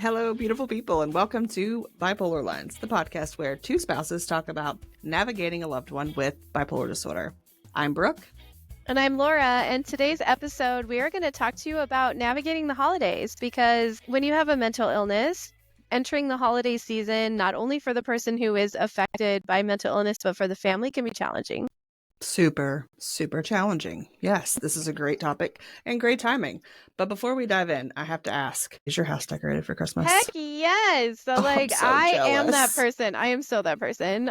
Hello, beautiful people, and welcome to BipolarLines, the podcast where two spouses talk about navigating a loved one with bipolar disorder. I'm Brooke. And I'm Laura, and today's episode, we are going to talk to you about navigating the holidays, because when you have a mental illness, entering the holiday season, not only for the person who is affected by mental illness, but for the family, can be challenging. Super challenging. Yes, this is a great topic and great timing. But before we dive in, I have to ask, is your house decorated for Christmas? Heck yes! So, I'm so I am jealous. that person. I am so that person.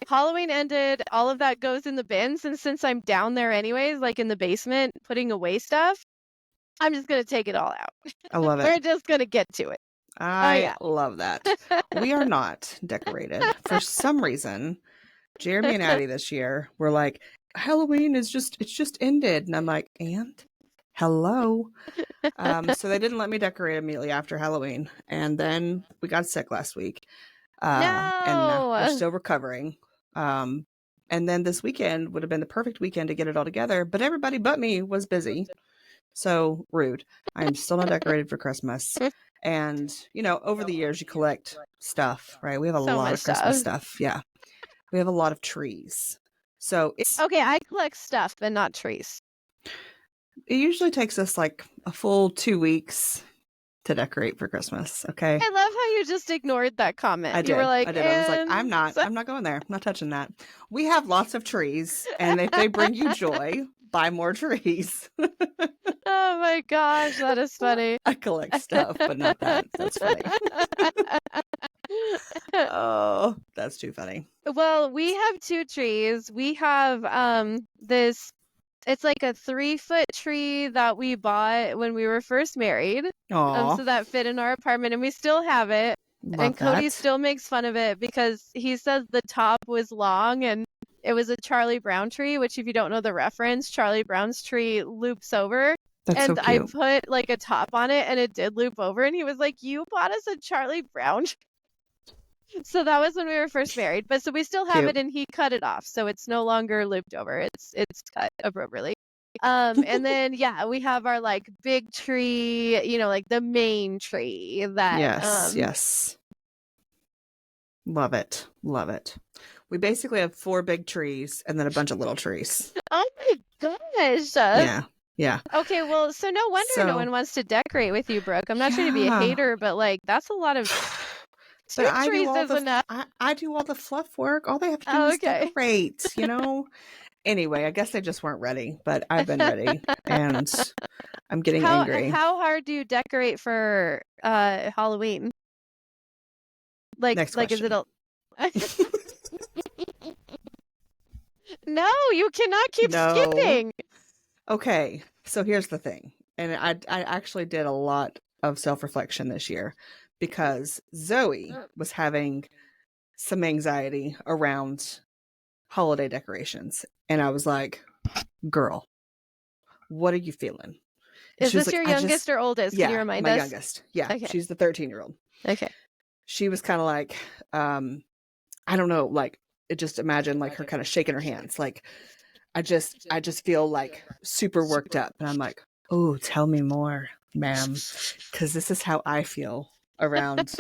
Halloween ended, all of that goes in the bins, and since I'm down there anyways, like in the basement, putting away stuff, I'm just going to take it all out. I love it. We're just going to get to it. I love that. We are not decorated. For some reason, Jeremy and Addie this year were like, Halloween it's just ended. And I'm like, and? Hello? So they didn't let me decorate immediately after Halloween. And then we got sick last week. And we're still recovering. And then this weekend would have been the perfect weekend to get it all together. But everybody but me was busy. So rude. I am still not decorated for Christmas. And, over the years, you collect stuff, right? We have a lot of Christmas stuff. Yeah. We have a lot of trees. So it's okay. I collect stuff, but not trees. It usually takes us like a full 2 weeks to decorate for Christmas. Okay. I love how you just ignored that comment. I did. You were like, I did. I was like, I'm not going there. I'm not touching that. We have lots of trees, and if they bring you joy, buy more trees. Oh my gosh, that is funny. I collect stuff, but not that. That's funny. Oh, that's too funny. Well, we have 2 trees. We have this, it's like a 3-foot tree that we bought when we were first married. So that fit in our apartment, and we still have it. Love Cody that. still makes fun of it because he says the top was long and it was a Charlie Brown tree, which if you don't know the reference, Charlie Brown's tree loops over. That's and so I cute. put like a top on it and it did loop over, and he was like, you bought us a Charlie Brown tree? So that was when we were first married. But so we still have it, and he cut it off. So it's no longer looped over. It's cut appropriately. And then we have our like big tree, like the main tree that yes. Love it. We basically have 4 big trees and then a bunch of little trees. Oh my gosh. Yeah. Okay, well, so no wonder no one wants to decorate with you, Brooke. I'm not trying to be a hater, but like that's a lot of but I trees do all is enough. I do all the fluff work. All they have to do is decorate, Anyway, I guess they just weren't ready, but I've been ready, and I'm getting angry. How hard do you decorate for Halloween? Next question. Is it a No, you cannot keep skipping. Okay, so here's the thing. And I actually did a lot of self-reflection this year because Zoe was having some anxiety around holiday decorations. And I was like, girl, what are you feeling? Is this your youngest or oldest? Can you remind us? My youngest. Yeah, okay. She's the 13-year-old. Okay. She was kind of like, I don't know, like, just imagine like her kind of shaking her hands. Like, I just feel like super worked up. And I'm like, oh, tell me more, ma'am. Because this is how I feel around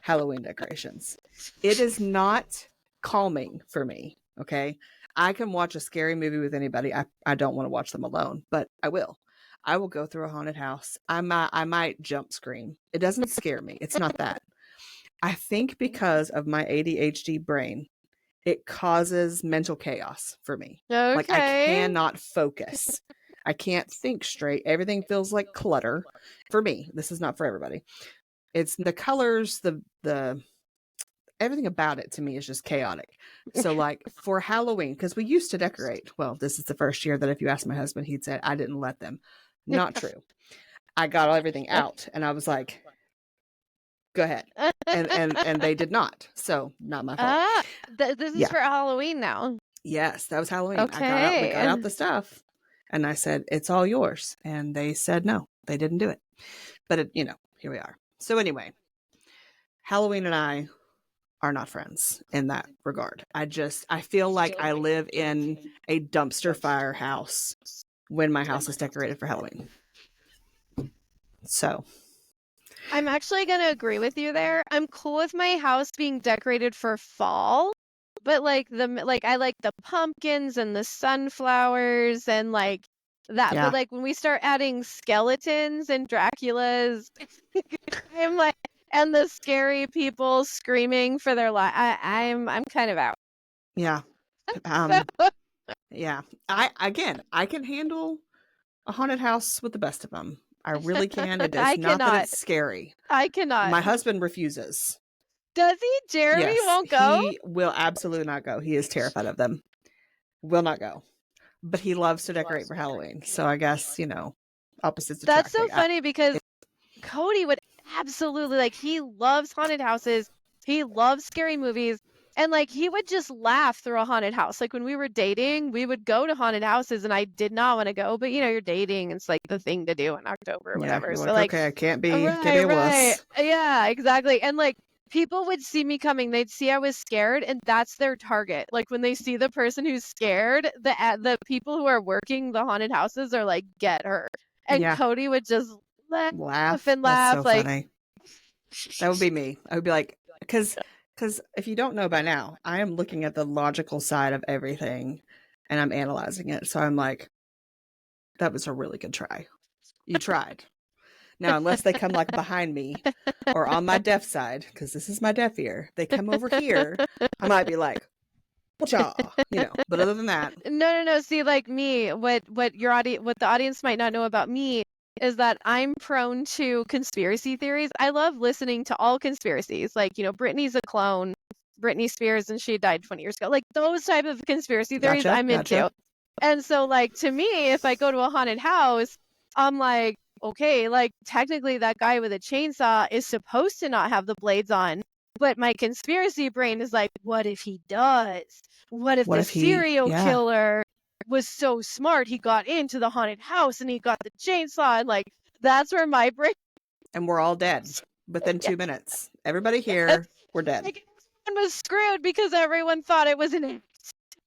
Halloween decorations. It is not calming for me. Okay. I can watch a scary movie with anybody. I don't want to watch them alone, but I will. I will go through a haunted house. I might jump scream. It doesn't scare me. It's not that. I think because of my ADHD brain, it causes mental chaos for me. Okay. Like I cannot focus. I can't think straight. Everything feels like clutter. For me, this is not for everybody. It's the colors, the everything about it to me is just chaotic. So like for Halloween, because we used to decorate. Well, this is the first year that if you ask my husband, he'd say, I didn't let them. Not true. I got everything out and I was like, go ahead. And they did not. So not my fault. This is for Halloween now. Yes, that was Halloween. Okay. We got out the stuff and I said, it's all yours. And they said, no, they didn't do it. But here we are. So anyway, Halloween and I are not friends in that regard. I feel like I live in a dumpster fire house when my house is decorated for Halloween. So I'm actually going to agree with you there. I'm cool with my house being decorated for fall, but like I like the pumpkins and the sunflowers and like that. Yeah. But like when we start adding skeletons and Draculas, I'm like, and the scary people screaming for their life, I'm kind of out. Yeah. So, Yeah. I can handle a haunted house with the best of them. I really can. It is I not that cannot. it's scary. I cannot. My husband refuses. Does he? Jeremy Yes, won't go? he will absolutely not go. He is terrified of them. Will not go. But he loves to decorate for Halloween. So I guess, opposites That's so attracting. funny because Cody would absolutely like he loves haunted houses. He loves scary movies. And like he would just laugh through a haunted house. Like when we were dating, we would go to haunted houses and I did not want to go, but you're dating, it's like the thing to do in October or whatever. You're So like, like okay, I can't be right, a right. wuss. Yeah, exactly. And like people would see me coming, they'd see I was scared, and that's their target. Like when they see the person who's scared, the people who are working the haunted houses are like, get her. And Yeah. Cody would just laugh and That's laugh so like funny. That would be me. I would be like, because if you don't know by now, I am looking at the logical side of everything and I'm analyzing it. So I'm like, that was a really good try. You tried. Now, unless they come like behind me or on my deaf side, because this is my deaf ear, they come over here, I might be like, "Wacha," But other than that, no. See, like me, what the audience might not know about me is that I'm prone to conspiracy theories. I love listening to all conspiracies. Like, Britney's a clone, Britney Spears, and she died 20 years ago. Like those type of conspiracy theories I'm into. And so, like, to me, if I go to a haunted house, I'm like, okay, like, technically that guy with a chainsaw is supposed to not have the blades on. But my conspiracy brain is like, what if he does? What if the serial killer was so smart, he got into the haunted house and he got the chainsaw? And like, that's where my brain. And we're all dead within 2 minutes. Everybody here, we're dead. Like, everyone was screwed because everyone thought it was an act.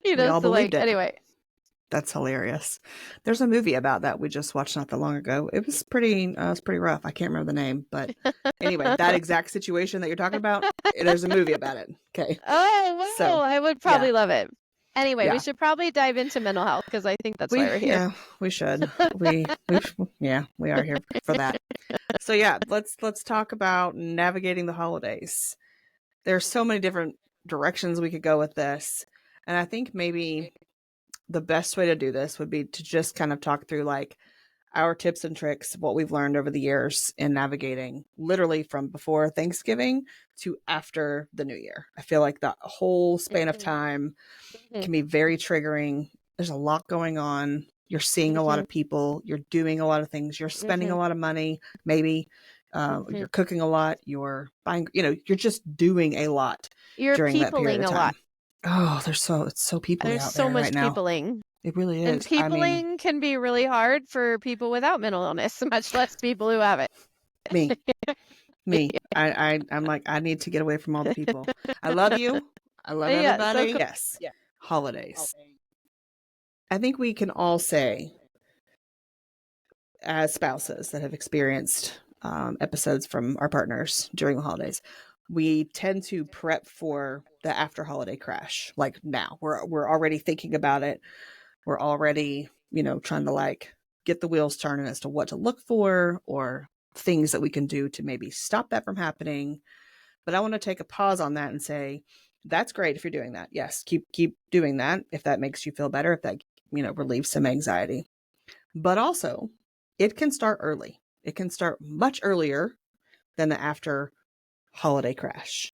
We all so believed it. Anyway. That's hilarious. There's a movie about that we just watched not that long ago. It was pretty rough. I can't remember the name, but anyway, that exact situation that you're talking about, there's a movie about it. Okay. Oh, wow. So, I would probably love it. Anyway, we should probably dive into mental health because I think that's why we're here. Yeah, we should. we are here for that. So yeah, let's talk about navigating the holidays. There's so many different directions we could go with this. And I think maybe the best way to do this would be to just kind of talk through like our tips and tricks, what we've learned over the years in navigating literally from before Thanksgiving to after the new year. I feel like that whole span of time can be very triggering. There's a lot going on. You're seeing a lot of people. You're doing a lot of things. You're spending a lot of money. Maybe you're cooking a lot. You're buying, you're just doing a lot during that period of time. Oh, it's so peopling out there right now. There's so much peopling. It really is. And peopling can be really hard for people without mental illness, much less people who have it. Me. I'm like, I need to get away from all the people. I love you. I love everybody. So cool. Yes. Yeah. Holidays. I think we can all say, as spouses that have experienced episodes from our partners during the holidays, we tend to prep for the after holiday crash. Like now, we're already thinking about it. We're already, trying to like get the wheels turning as to what to look for or things that we can do to maybe stop that from happening. But I want to take a pause on that and say, that's great if you're doing that. Yes, keep doing that if that makes you feel better, if that, relieves some anxiety. But also, it can start early. It can start much earlier than the after holiday crash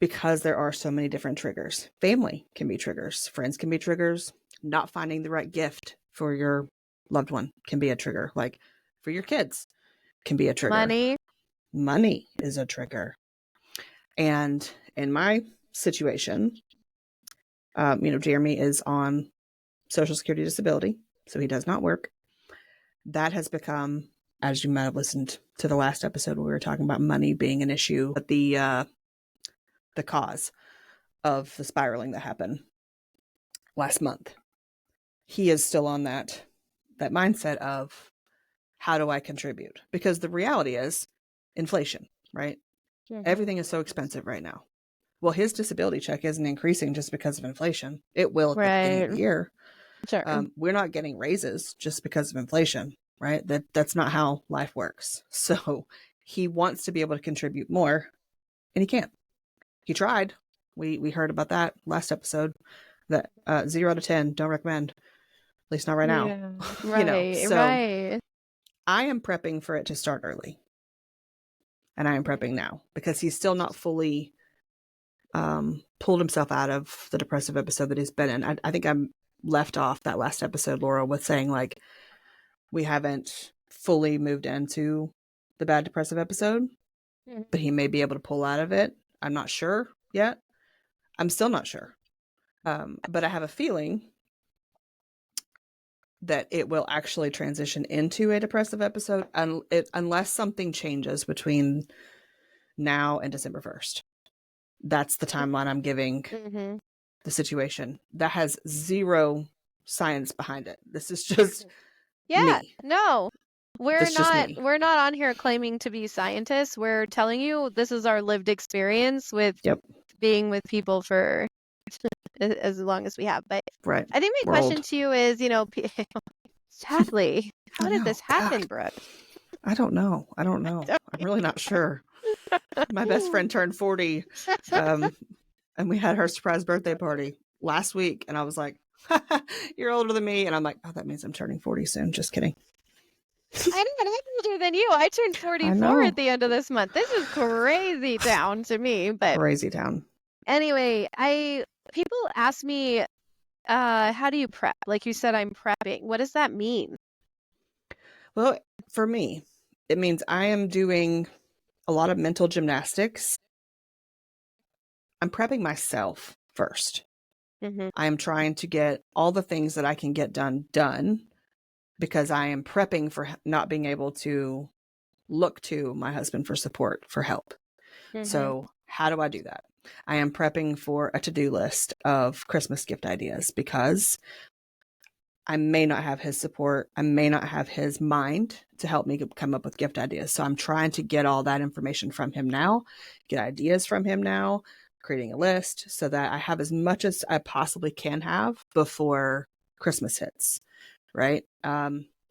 because there are so many different triggers. Family can be triggers. Friends can be triggers. Not finding the right gift for your loved one can be a trigger. Like for your kids can be a trigger. Money is a trigger. And in my situation, Jeremy is on Social Security disability, so he does not work. That has become, as you might have listened to the last episode where we were talking about money being an issue, but the cause of the spiraling that happened last month. He is still on that mindset of how do I contribute? Because the reality is inflation, right? Everything is so expensive right now. Well, his disability check isn't increasing just because of inflation. It will at the beginning of the year. Sure. We're not getting raises just because of inflation, right? That's not how life works. So he wants to be able to contribute more, and he can't. He tried. We heard about that last episode. That 0 out of 10, don't recommend. At least not right now. Yeah. Right. So right. I am prepping for it to start early, and I am prepping now because he's still not fully pulled himself out of the depressive episode that he's been in. I think I'm left off that last episode, Laura, with saying like we haven't fully moved into the bad depressive episode, but he may be able to pull out of it. I'm not sure yet. I'm still not sure. But I have a feeling that it will actually transition into a depressive episode unless something changes between now and December 1st. That's the timeline I'm giving the situation. That has zero science behind it. This is just me. No. We're not on here claiming to be scientists. We're telling you this is our lived experience with being with people for as long as we have. But right. I think my question to you is, sadly, how did this happen, Brooke? I don't know. I'm really not sure. My best friend turned 40, and we had her surprise birthday party last week, and I was like, "You're older than me," and I'm like, "Oh, that means I'm turning 40 soon." Just kidding. I'm older than you. I turned 44 at the end of this month. This is crazy town to me, but crazy town. Anyway, people ask me, how do you prep? Like you said, I'm prepping. What does that mean? Well, for me, it means I am doing a lot of mental gymnastics. I'm prepping myself first. I am trying to get all the things that I can get done because I am prepping for not being able to look to my husband for support, for help. So how do I do that? I am prepping for a to-do list of Christmas gift ideas because I may not have his support. I may not have his mind to help me come up with gift ideas. So I'm trying to get all that information from him now, get ideas from him now, creating a list so that I have as much as I possibly can have before Christmas hits, right?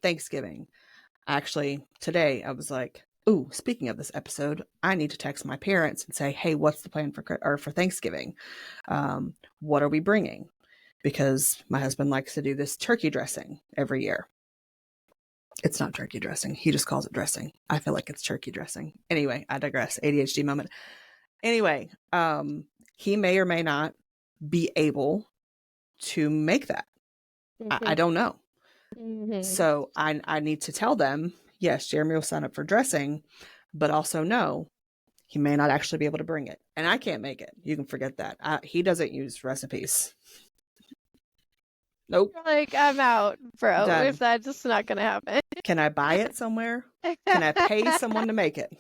Thanksgiving. Actually, today I was like, ooh, speaking of this episode, I need to text my parents and say, hey, what's the plan for Thanksgiving? What are we bringing? Because my husband likes to do this turkey dressing every year. It's not turkey dressing. He just calls it dressing. I feel like it's turkey dressing. Anyway, I digress. ADHD moment. Anyway, he may or may not be able to make that. I don't know. So I need to tell them, yes, Jeremy will sign up for dressing, but also no, he may not actually be able to bring it. And I can't make it. You can forget that. He doesn't use recipes. Nope. Like, I'm out, bro. Done. If that's just not going to happen. Can I buy it somewhere? Can I pay someone to make it?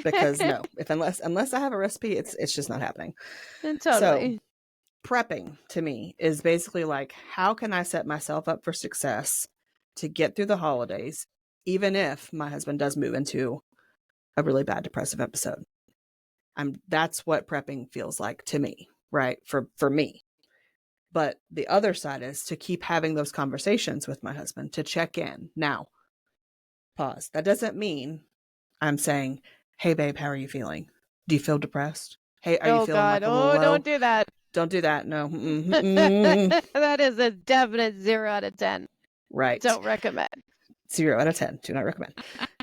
Because no, unless I have a recipe, it's just not happening. Totally. So prepping to me is basically like, how can I set myself up for success to get through the holidays, even if my husband does move into a really bad depressive episode? That's what prepping feels like to me, right? For me. But the other side is to keep having those conversations with my husband, to check in. Now, pause. That doesn't mean I'm saying, hey, babe, how are you feeling? Do you feel depressed? Hey, are you feeling like a little low? Don't do that. Don't do that. No. That is a definite 0 out of 10. Right. Don't recommend. 0 out of 10. Do not recommend.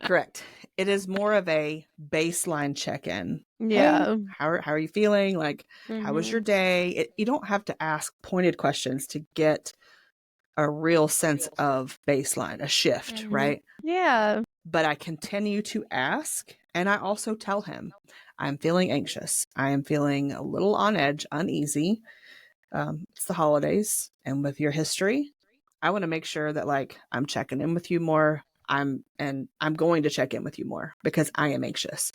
Correct. It is more of a baseline check-in. Yeah. Hey, how are you feeling? Like, how was your day? You don't have to ask pointed questions to get a real sense of baseline, a shift, right? Yeah. But I continue to ask, and I also tell him, I'm feeling anxious. I am feeling a little on edge, uneasy. It's the holidays, and with your history, I want to make sure that like I'm checking in with you more. I'm going to check in with you more because I am anxious.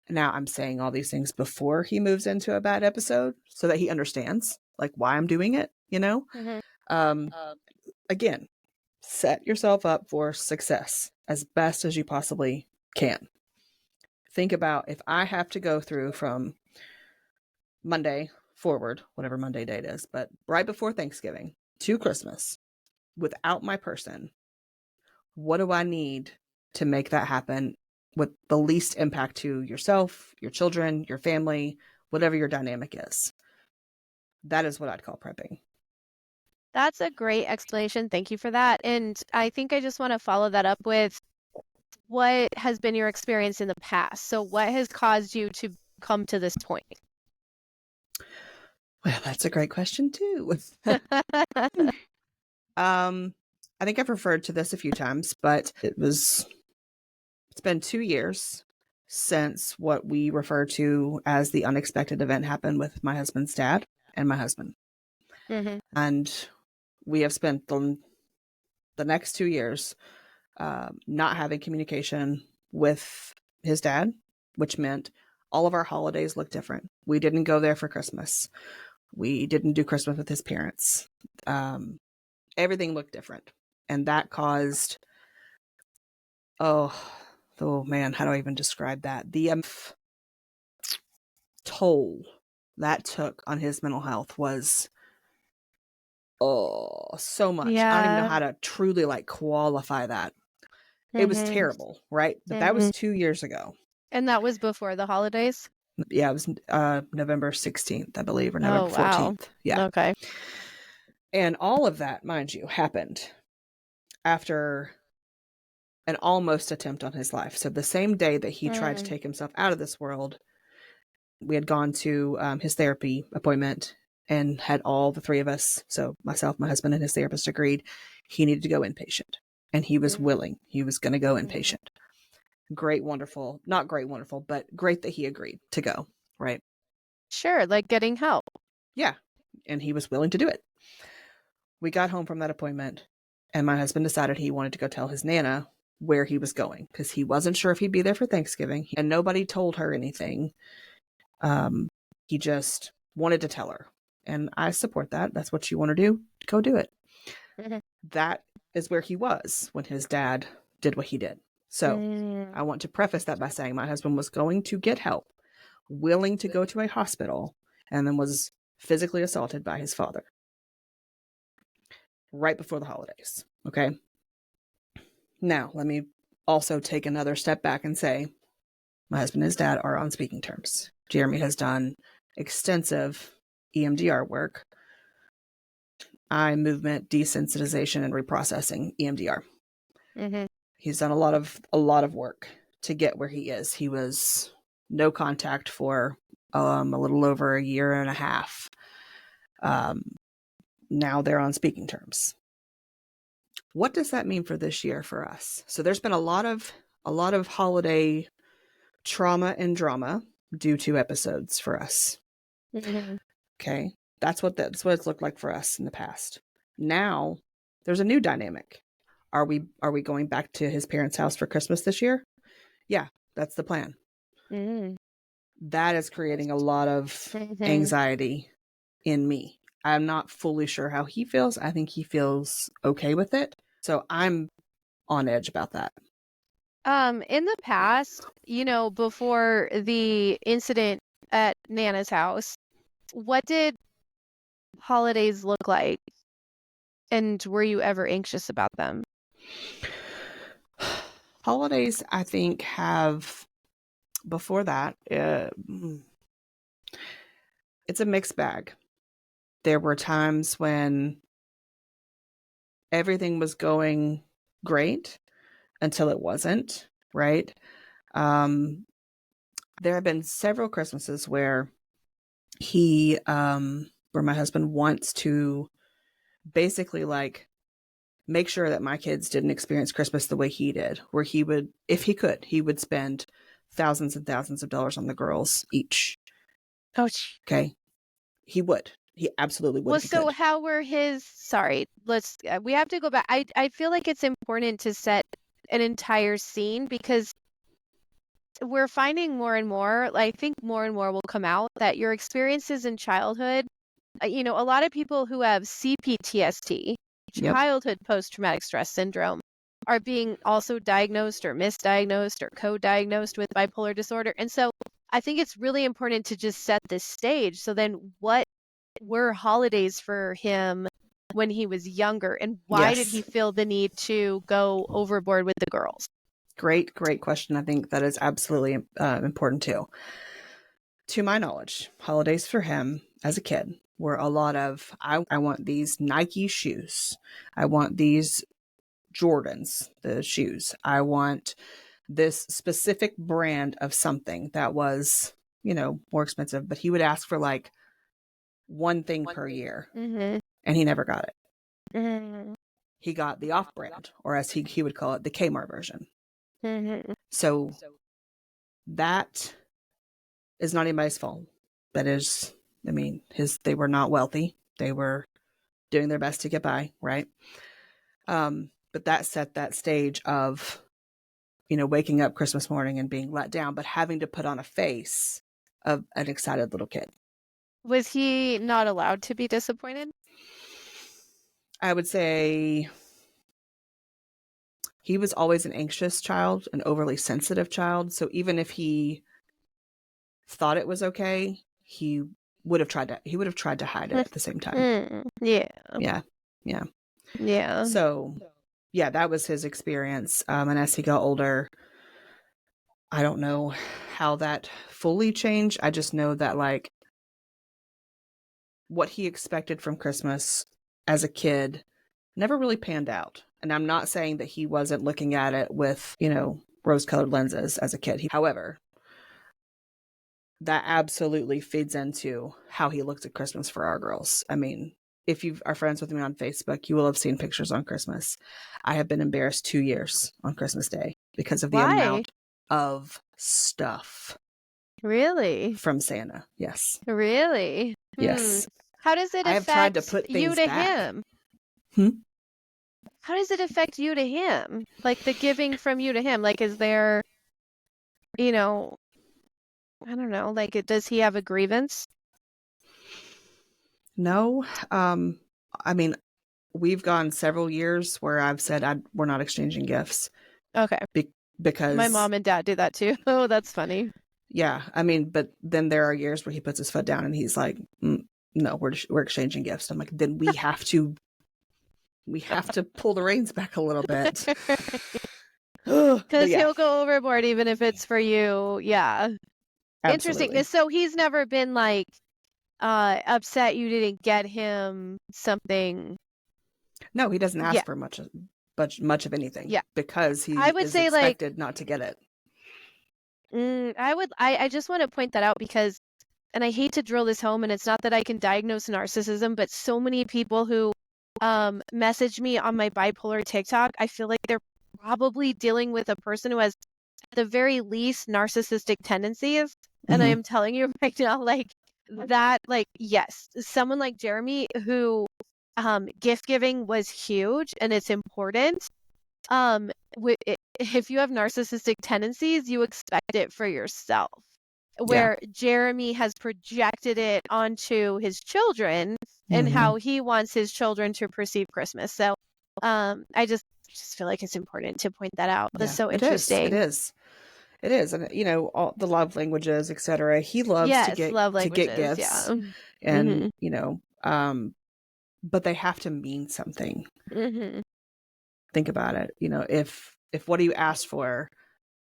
Now I'm saying all these things before he moves into a bad episode so that he understands like why I'm doing it, you know? Again, set yourself up for success. as best as you possibly can. Think about if I have to go through from Monday forward, whatever Monday date is, but right before Thanksgiving to Christmas without my person, what do I need to make that happen with the least impact to yourself, your children, your family, whatever your dynamic is? That is what I'd call prepping. That's a great explanation. Thank you for that. And I think I just want to follow that up with what has been your experience in the past? So what has caused you to come to this point? Well, that's a great question too. I think I've referred to this a few times, but it's been 2 years since what we refer to as the unexpected event happened with my husband's dad and my husband. Mm-hmm. And we have spent the next 2 years not having communication with his dad, which meant all of our holidays looked different. We didn't go there for Christmas. We didn't do Christmas with his parents. Everything looked different. And that caused, oh man, how do I even describe that? The toll that took on his mental health was, so much. I don't even know how to truly qualify that. It was terrible, right? But that was 2 years ago. And that was before the holidays? Yeah, it was November 16th, I believe, or November 14th. Yeah. Okay. And all of that, mind you, happened after an almost attempt on his life. So the same day that he tried to take himself out of this world, we had gone to his therapy appointment and had all the three of us, so myself, my husband, and his therapist agreed he needed to go inpatient. And he was willing. He was going to go inpatient. Great, wonderful. Not great, wonderful, but great that he agreed to go, right? Sure, like getting help. Yeah. And he was willing to do it. We got home from that appointment, and my husband decided he wanted to go tell his Nana where he was going because he wasn't sure if he'd be there for Thanksgiving, and nobody told her anything. He just wanted to tell her, and I support that. That's what you want to do. Go do it. Mm-hmm. That is where he was when his dad did what he did. So I want to preface that by saying my husband was going to get help, willing to go to a hospital, and then was physically assaulted by his father right before the holidays. Okay. Now, let me also take another step back and say my husband and his dad are on speaking terms. Jeremy has done extensive EMDR work, eye movement desensitization and reprocessing, EMDR. Mm-hmm. He's done a lot of work to get where he is. He was no contact for a little over a year and a half. Now they're on speaking terms. What does that mean for this year for us? So there's been a lot of holiday trauma and drama due to episodes for us. Mm-hmm. Okay. That's what it's looked like for us in the past. Now there's a new dynamic. Are we going back to his parents' house for Christmas this year? Yeah, that's the plan. Mm-hmm. That is creating a lot of anxiety in me. I'm not fully sure how he feels. I think he feels okay with it. So I'm on edge about that. In the past, before the incident at Nana's house, what did holidays look like? And were you ever anxious about them? Holidays, I think, have, before that, it's a mixed bag. There were times when everything was going great until it wasn't, right? There have been several Christmases where where my husband wants to basically make sure that my kids didn't experience Christmas the way he did, where he would, if he could, he would spend thousands and thousands of dollars on the girls each. Ouch. Okay. He would. He absolutely would. Well, so how were we have to go back. I feel like it's important to set an entire scene because we're finding more and more, I think more and more will come out that your experiences in childhood, a lot of people who have CPTSD, childhood post-traumatic stress syndrome, are being also diagnosed or misdiagnosed or co-diagnosed with bipolar disorder. And so I think it's really important to just set this stage. So then what were holidays for him when he was younger, and why did he feel the need to go overboard with the girls? Great question. I think that is absolutely important too. To my knowledge, holidays for him as a kid were a lot of, I want these Nike shoes. I want these Jordans, the shoes. I want this specific brand of something that was, more expensive, but he would ask for like one thing per year, and he never got it. He got the off-brand, or as he would call it, the Kmart version. So that is not anybody's fault. That is, they were not wealthy. They were doing their best to get by, right? But that set that stage of, waking up Christmas morning and being let down, but having to put on a face of an excited little kid. Was he not allowed to be disappointed? I would say he was always an anxious child, an overly sensitive child. So even if he thought it was okay, he would have tried to hide it at the same time. Yeah. So yeah, that was his experience. And as he got older, I don't know how that fully changed. I just know that like what he expected from Christmas as a kid never really panned out. And I'm not saying that he wasn't looking at it with, rose-colored lenses as a kid. However, that absolutely feeds into how he looks at Christmas for our girls. I mean, if you are friends with me on Facebook, you will have seen pictures on Christmas. I have been embarrassed 2 years on Christmas Day because of the amount of stuff. Really? From Santa. Yes. Really? Yes. How does it affect I have tried to put things you to back. him? How does it affect you to him? Like the giving from you to him? Like, is there, I don't know, like, does he have a grievance? No. I mean, we've gone several years where I've said we're not exchanging gifts. Okay. Because my mom and dad do that too. Oh, that's funny. Yeah. I mean, but then there are years where he puts his foot down and he's like, no, we're exchanging gifts. I'm like, then we have to pull the reins back a little bit. Because he'll go overboard even if it's for you. Yeah. Absolutely. Interesting. So he's never been like upset you didn't get him something. No, he doesn't ask for much of anything. Yeah. Because he is expected not to get it. I just want to point that out because, and I hate to drill this home, and it's not that I can diagnose narcissism, but so many people who message me on my bipolar TikTok, I feel like they're probably dealing with a person who has at the very least narcissistic tendencies. And I am telling you right now, like that, like, yes, someone like Jeremy who gift giving was huge and it's important. If you have narcissistic tendencies, you expect it for yourself. Where Jeremy has projected it onto his children and how he wants his children to perceive Christmas. So I just feel like it's important to point that out. That's so interesting. It is. And all the love languages, etc. He loves to get gifts. Yeah. And but they have to mean something. Think about it. If what you asked for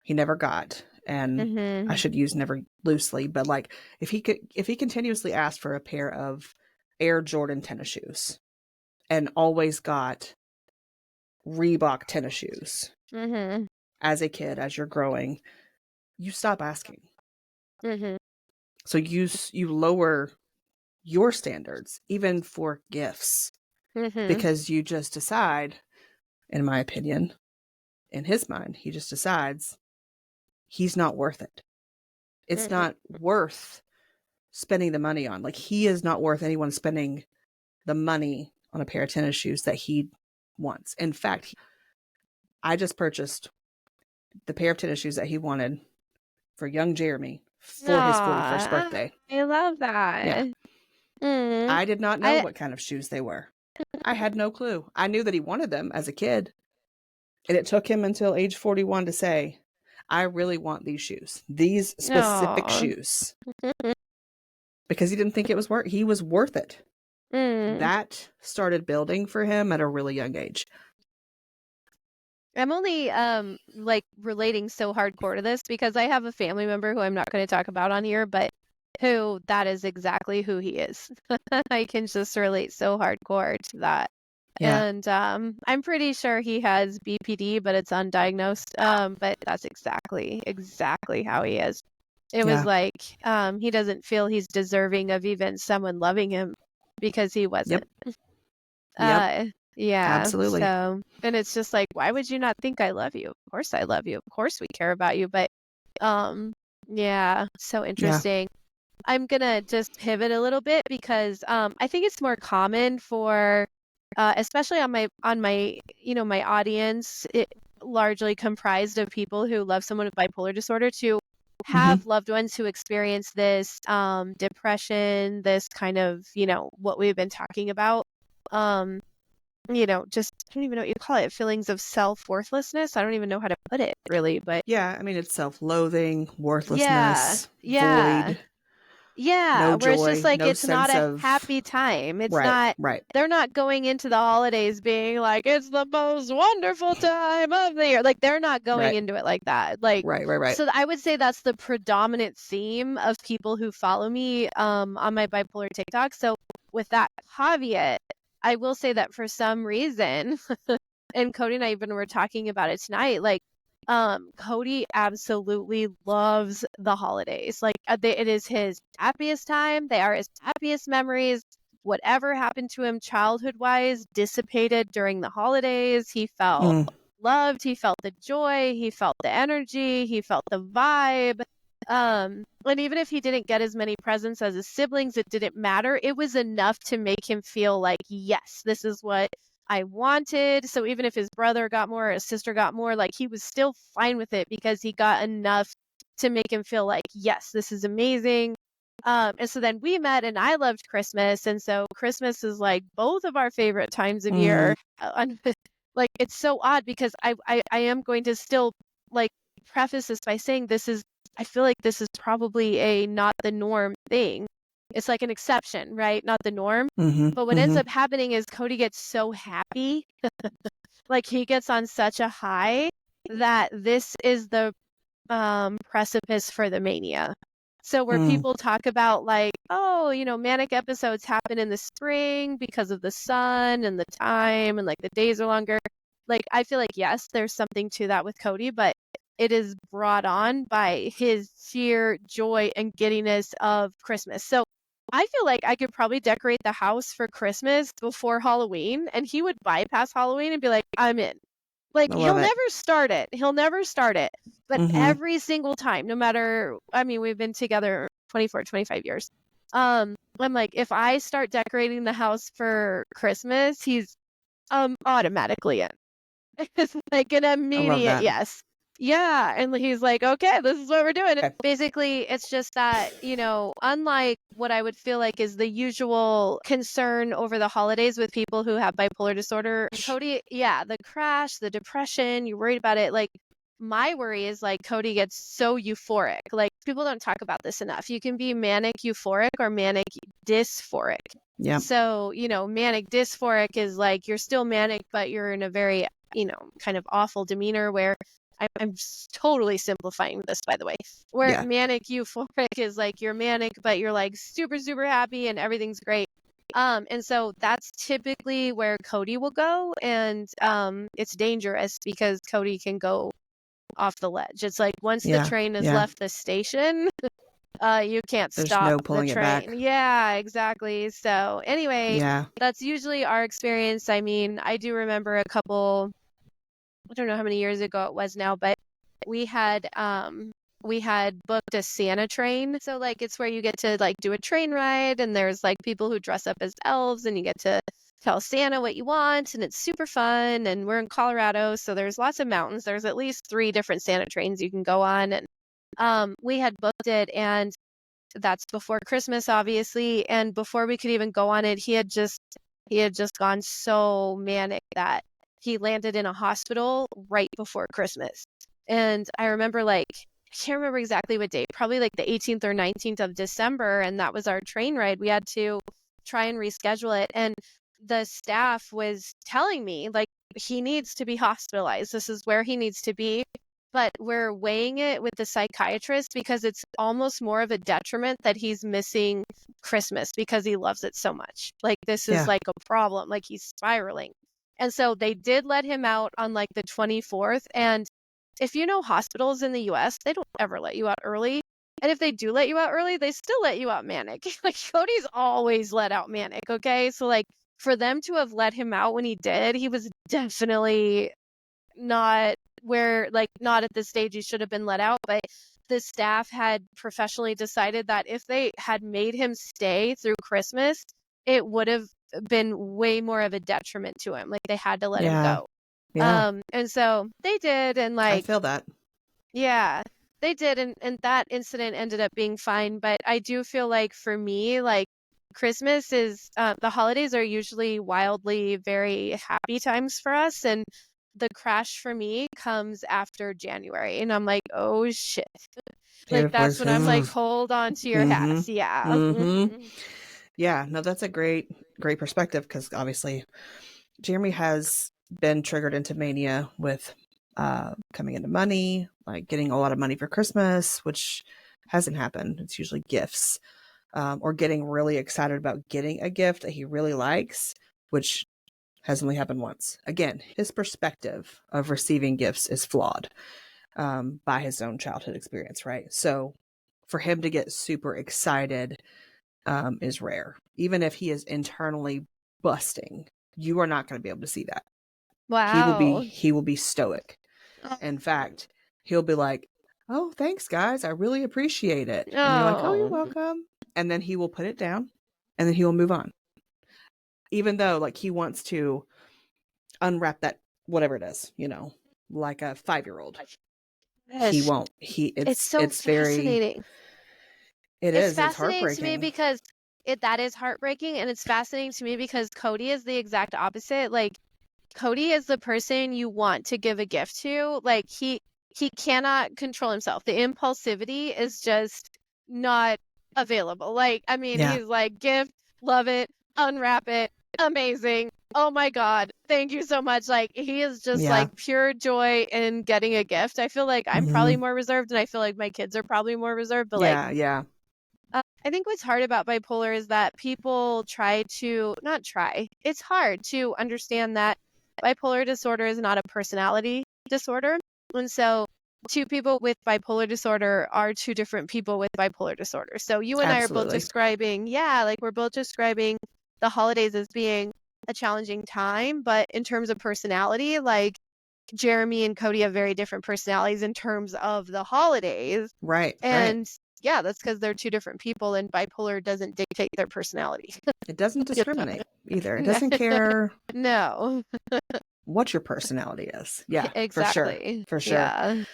he never got, and I should use never loosely, but like if he continuously asked for a pair of Air Jordan tennis shoes and always got Reebok tennis shoes as a kid, as you're growing, you stop asking. So you lower your standards even for gifts because you just decide, in my opinion, in his mind, he just decides he's not worth it. It's not worth spending the money on. Like, he is not worth anyone spending the money on a pair of tennis shoes that he wants. In fact, I just purchased the pair of tennis shoes that he wanted for young Jeremy for his 41st birthday. I love that. Yeah. I did not know what kind of shoes they were. I had no clue. I knew that he wanted them as a kid, And it took him until age 41 to say, I really want these shoes, these specific Aw. shoes, because he didn't think it was he was worth it. That started building for him at a really young age. I'm only like relating so hardcore to this because I have a family member who I'm not going to talk about on here, but who that is exactly who he is. I can just relate so hardcore to that. Yeah. And I'm pretty sure he has BPD, but it's undiagnosed. But that's exactly how he is. It was like he doesn't feel he's deserving of even someone loving him because he wasn't. Yep. Yeah. Absolutely. So, and it's just like, why would you not think I love you? Of course I love you. Of course we care about you. But yeah, so interesting. I'm gonna just pivot a little bit because I think it's more common for especially on my my audience, largely comprised of people who love someone with bipolar disorder, to have loved ones who experience this depression, this kind of, what we've been talking about. Just, I don't even know what you call it, feelings of self-worthlessness. I don't even know how to put it really, but yeah, I mean, it's self-loathing, yeah, worthlessness, yeah. void, Yeah, no where it's just joy, like no it's not sense a of happy time. It's right, not, right, they're not going into the holidays being like, it's the most wonderful time of the year. Like they're not going right, into it like that. Like, right. so I would say that's the predominant theme of people who follow me on my bipolar TikTok. So with that caveat, I will say that for some reason, and Cody and I even were talking about it tonight, like Cody absolutely loves the holidays. Like it is his happiest time. They are his happiest memories. Whatever happened to him childhood wise dissipated during the holidays. He felt loved, he felt the joy, he felt the energy, he felt the vibe. And even if he didn't get as many presents as his siblings, it didn't matter. It was enough to make him feel like, yes, this is what I wanted. So even if his brother got more or his sister got more, like he was still fine with it because he got enough to make him feel like, yes, this is amazing. And so then we met and I loved Christmas. And so Christmas is like both of our favorite times of year. Like it's so odd because I am going to still like preface this by saying I feel like this is probably a not the norm thing. It's like an exception, right? Not the norm. But what ends up happening is Cody gets so happy, like he gets on such a high that this is the precipice for the mania. So where people talk about like, oh, manic episodes happen in the spring because of the sun and the time and like the days are longer. Like I feel like yes, there's something to that with Cody, but it is brought on by his sheer joy and giddiness of Christmas. So I feel like I could probably decorate the house for Christmas before Halloween and he would bypass Halloween and be like, I'm in. Like he'll never start it. He'll never start it. But every single time, no matter, I mean, we've been together 24, 25 years. I'm like, if I start decorating the house for Christmas, he's automatically in. It's like an immediate yes. Yeah. And he's like, okay, this is what we're doing. Okay. Basically, it's just that, unlike what I would feel like is the usual concern over the holidays with people who have bipolar disorder, Cody, yeah, the crash, the depression, you're worried about it. Like, my worry is like Cody gets so euphoric. Like, people don't talk about this enough. You can be manic euphoric or manic dysphoric. Yeah. So, manic dysphoric is like you're still manic, but you're in a very, kind of awful demeanor where I'm totally simplifying this, by the way, where manic euphoric is like you're manic, but you're like super, super happy and everything's great. And so that's typically where Cody will go. And it's dangerous because Cody can go off the ledge. It's like once the train has left the station, you can't stop no pulling the it train. back. Yeah, exactly. So anyway, that's usually our experience. I mean, I do remember a couple, I don't know how many years ago it was now, but we had booked a Santa train. So like it's where you get to like do a train ride and there's like people who dress up as elves and you get to tell Santa what you want and it's super fun. And we're in Colorado, so there's lots of mountains. There's at least 3 different Santa trains you can go on. And we had booked it and that's before Christmas, obviously. And before we could even go on it, he had just gone so manic that he landed in a hospital right before Christmas. And I remember I can't remember exactly what date, probably like the 18th or 19th of December. And that was our train ride. We had to try and reschedule it. And the staff was telling me, he needs to be hospitalized. This is where he needs to be. But we're weighing it with the psychiatrist because it's almost more of a detriment that he's missing Christmas because he loves it so much. This is a problem. He's spiraling. And so they did let him out on the 24th. And if you know hospitals in the US, they don't ever let you out early. And if they do let you out early, they still let you out manic. Cody's always let out manic, okay? So for them to have let him out when he did, he was definitely not not at the stage he should have been let out. But the staff had professionally decided that if they had made him stay through Christmas, it would have been way more of a detriment to him. They had to let him go. Yeah. And so they did, and I feel that. Yeah, they did, and that incident ended up being fine. But I do feel for me, Christmas is the holidays are usually wildly very happy times for us, and the crash for me comes after January, and I'm like, oh shit. That's when I'm like, hold on to your hats. Yeah. Yeah, no, that's a great perspective, because obviously Jeremy has been triggered into mania with coming into money, getting a lot of money for Christmas, which hasn't happened. It's usually gifts, or getting really excited about getting a gift that he really likes, which has only happened once. Again, his perspective of receiving gifts is flawed by his own childhood experience, right? So for him to get super excited is rare. Even if he is internally busting, you are not going to be able to see that. Wow. He will be stoic. In fact, he'll be like, "Oh, thanks guys, I really appreciate it." And you're like, "Oh, you're welcome." And then he will put it down, and then he will move on. Even though he wants to unwrap that whatever it is, like a 5-year-old. He won't. It's so fascinating. It's fascinating heartbreaking to me because that is heartbreaking, and it's fascinating to me because Cody is the exact opposite. Cody is the person you want to give a gift to. He cannot control himself. The impulsivity is just not available. He's like, gift, love it, unwrap it, amazing. Oh my God, thank you so much. He is just pure joy in getting a gift. I feel like I'm probably more reserved, and I feel like my kids are probably more reserved. But I think what's hard about bipolar is that people it's hard to understand that bipolar disorder is not a personality disorder. And so two people with bipolar disorder are two different people with bipolar disorder. So you and I are both describing, we're both describing the holidays as being a challenging time. But in terms of personality, Jeremy and Cody have very different personalities in terms of the holidays. Right. And yeah, that's because they're two different people, and bipolar doesn't dictate their personality. It doesn't discriminate either. It doesn't care no what your personality is. Yeah, exactly. For sure.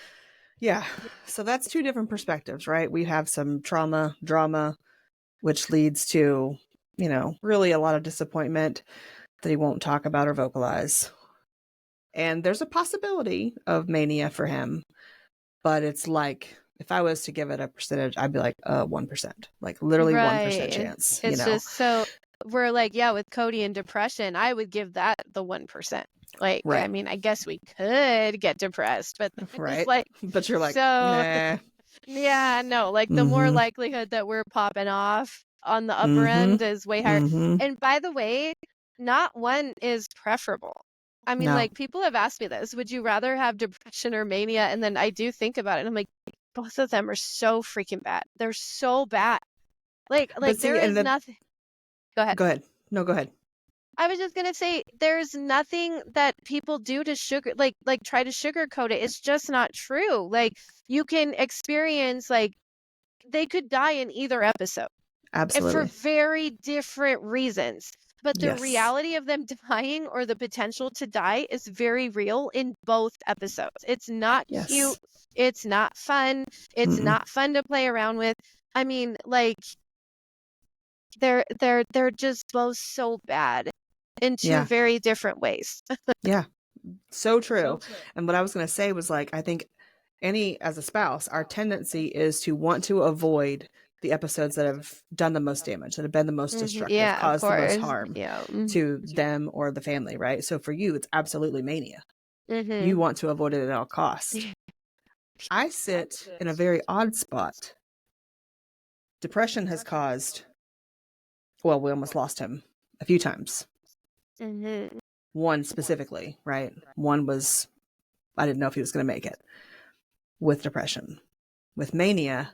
Yeah. So that's two different perspectives, right? We have some trauma, drama, which leads to, really a lot of disappointment that he won't talk about or vocalize. And there's a possibility of mania for him, but it's if I was to give it a percentage, I'd be 1%, literally 1% chance. It's just so we're with Cody and depression, I would give that the 1%. I guess we could get depressed, but but you're so nah. Yeah, no, the more likelihood that we're popping off on the upper end is way higher. And by the way, not one is preferable. People have asked me this, would you rather have depression or mania? And then I do think about it, and I'm like, both of them are so freaking bad. They're so bad. There is nothing. Go ahead. No, go ahead. I was just gonna say, there's nothing that people do to try to sugarcoat it. It's just not true. You can experience they could die in either episode. Absolutely. For very different reasons. But the reality of them dying, or the potential to die, is very real in both episodes. It's not cute. It's not fun. It's not fun to play around with. They're just both so bad in two very different ways. Yeah. So true. And what I was going to say was like, I think as a spouse, our tendency is to want to avoid the episodes that have done the most damage, that have been the most destructive, Yeah, of caused the most course. harm Yeah. to them or the family, right? So for you, it's absolutely mania. Mm-hmm. You want to avoid it at all costs. I sit in a very odd spot. Depression has caused, well, we almost lost him a few times. Mm-hmm. One specifically, right? One was, I didn't know if he was going to make it with depression. With mania,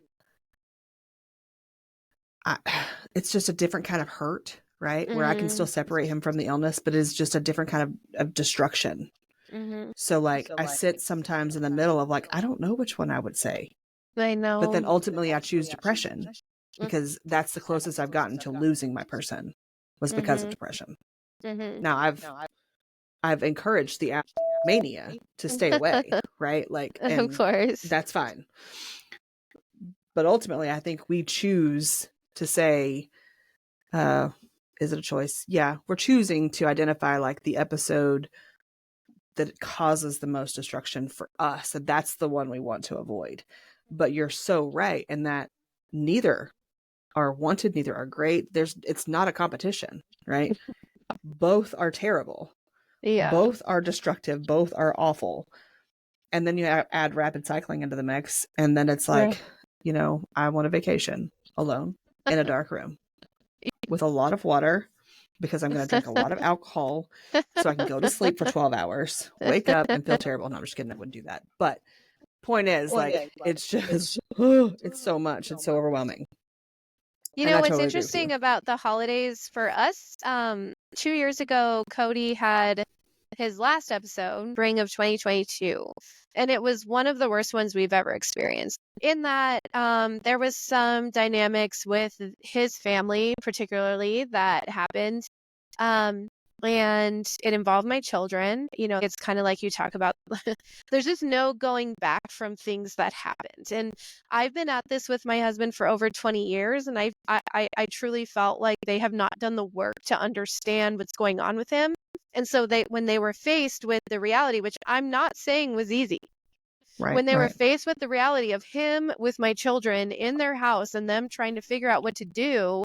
it's just a different kind of hurt, right? Where I can still separate him from the illness, but it's just a different kind of destruction. Mm-hmm. So like I sit sometimes in the middle of like, I don't know which one I would say. I know. But then ultimately I choose depression because that's the closest I've gotten to losing my person was because of depression. Mm-hmm. Now I've encouraged the mania to stay away, right? Like, and of course, that's fine. But ultimately I think we choose to say, is it a choice? Yeah, we're choosing to identify like the episode that causes the most destruction for us, and that's the one we want to avoid. But you're so right in that neither are wanted, neither are great. It's not a competition, right? Both are terrible. Yeah. Both are destructive. Both are awful. And then you add rapid cycling into the mix, and then it's like, I want a vacation alone in a dark room with a lot of water because I'm going to drink a lot of alcohol so I can go to sleep for 12 hours, wake up and feel terrible. No, I'm just kidding. I wouldn't do that. But point is, like, it's just, it's so much. It's so overwhelming. What's totally interesting about the holidays for us, 2 years ago, Cody had his last episode, spring of 2022, and it was one of the worst ones we've ever experienced. In that, there was some dynamics with his family, particularly, that happened. And it involved my children. It's kind of like you talk about, there's just no going back from things that happened. And I've been at this with my husband for over 20 years, and I truly felt like they have not done the work to understand what's going on with him. And so when they were faced with the reality, which I'm not saying was easy, when they were faced with the reality of him with my children in their house and them trying to figure out what to do,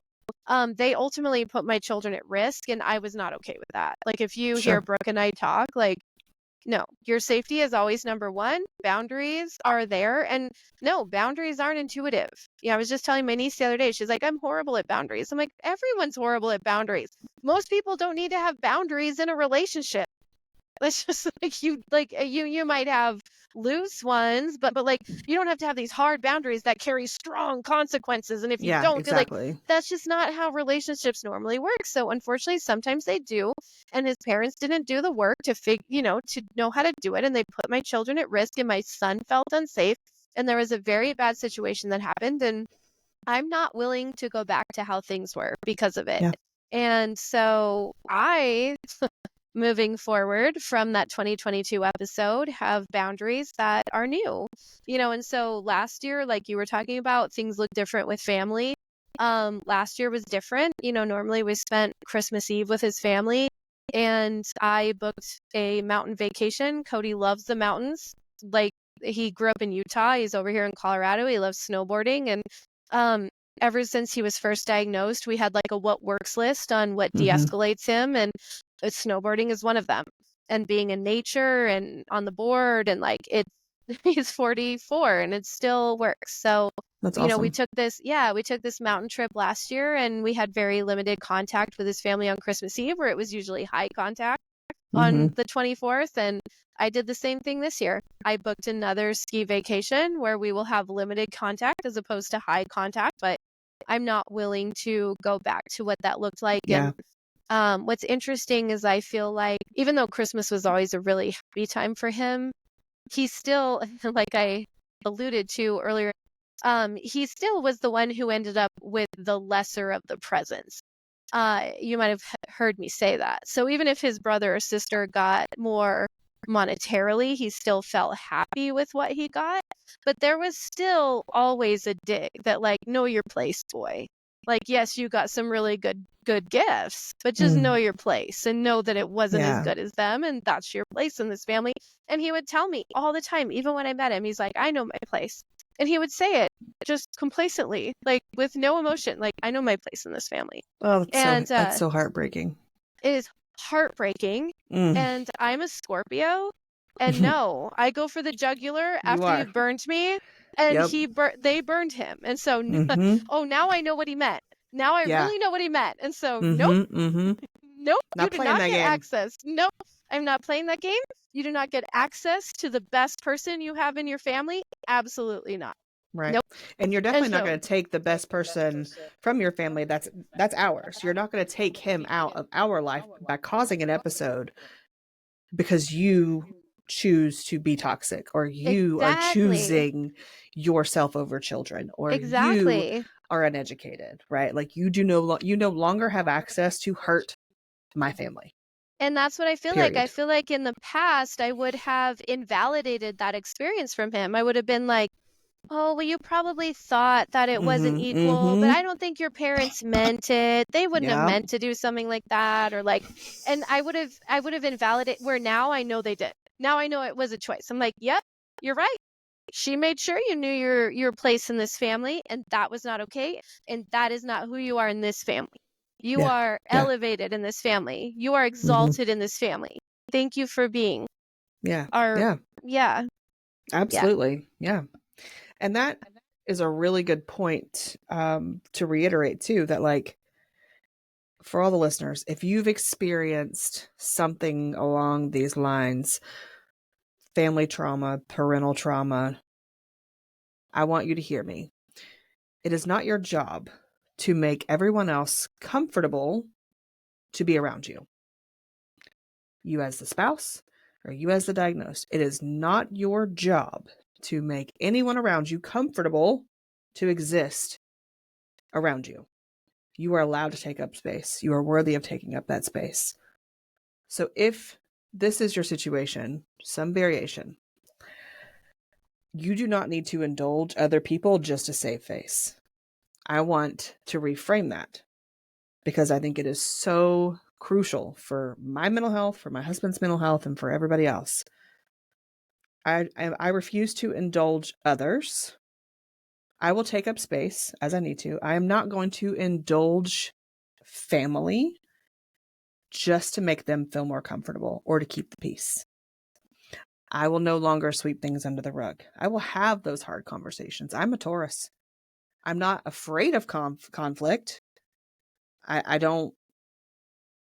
they ultimately put my children at risk, and I was not okay with that. Like, if you hear Brooke and I talk, like, no, your safety is always number one. Boundaries are there. And no, boundaries aren't intuitive. I was just telling my niece the other day, she's like, I'm horrible at boundaries. I'm like, everyone's horrible at boundaries. Most people don't need to have boundaries in a relationship. That's just you might have loose ones, but like you don't have to have these hard boundaries that carry strong consequences. And if you don't, exactly. that's just not how relationships normally work. So unfortunately, sometimes they do. And his parents didn't do the work to to know how to do it. And they put my children at risk, and my son felt unsafe. And there was a very bad situation that happened. And I'm not willing to go back to how things were because of it. Yeah. And so moving forward from that 2022 episode, have boundaries that are new, and so last year, like you were talking about, things look different with family. Last year was different. Normally we spent Christmas Eve with his family, and I booked a mountain vacation. Cody loves the mountains. Like, he grew up in Utah. He's over here in Colorado. He loves snowboarding. And ever since he was first diagnosed, we had like a what works list on what de-escalates him, and snowboarding is one of them. And being in nature and on the board, and like he's 44 and it still works. So that's awesome. we took this mountain trip last year, and we had very limited contact with his family on Christmas Eve, where it was usually high contact on the 24th. And I did the same thing this year. I booked another ski vacation where we will have limited contact as opposed to high contact, but I'm not willing to go back to what that looked like. Yeah. And what's interesting is I feel like even though Christmas was always a really happy time for him, he still, like I alluded to earlier, he still was the one who ended up with the lesser of the presents. You might have heard me say that. So even if his brother or sister got more monetarily, he still felt happy with what he got. But there was still always a dig that, like, know your place, boy. Like, yes, you got some really good gifts, but just know your place and know that it wasn't as good as them, and that's your place in this family. And he would tell me all the time, even when I met him, he's like, I know my place. And he would say it just complacently, like with no emotion, like, I know my place in this family. Oh, that's so heartbreaking. It is heartbreaking. And I'm a Scorpio. And no, I go for the jugular after you've burned me. And they burned him. And so, oh, now I know what he meant. Now I really know what he meant. And so, nope, you do not get access. Nope, I'm not playing that game. You do not get access to the best person you have in your family. Absolutely not. Right. Nope. And you're definitely not going to take the best person from your family. That's ours. You're not going to take him out of our life by causing an episode because you choose to be toxic, or you are choosing yourself over children, or you are uneducated, right? Like you no longer have access to hurt my family. And that's what I feel like. I feel like in the past, I would have invalidated that experience from him. I would have been like, oh, well, you probably thought that it wasn't equal, but I don't think your parents meant it. They wouldn't have meant to do something like that, or like, and I would have invalidated, where now I know they did. Now I know it was a choice. I'm like, yep, you're right. She made sure you knew your place in this family, and that was not okay. And that is not who you are in this family. You are elevated in this family. You are exalted in this family. Thank you for being. Absolutely. Yeah. And that is a really good point to reiterate too, that like, for all the listeners, if you've experienced something along these lines, family trauma, parental trauma, I want you to hear me. It is not your job to make everyone else comfortable to be around you. You as the spouse, or you as the diagnosed, it is not your job to make anyone around you comfortable to exist around you. You are allowed to take up space. You are worthy of taking up that space. So if this is your situation, some variation, you do not need to indulge other people just to save face. I want to reframe that because I think it is so crucial for my mental health, for my husband's mental health, and for everybody else. I refuse to indulge others. I will take up space as I need to. I am not going to indulge family just to make them feel more comfortable or to keep the peace. I will no longer sweep things under the rug. I will have those hard conversations. I'm a Taurus. I'm not afraid of conflict. I don't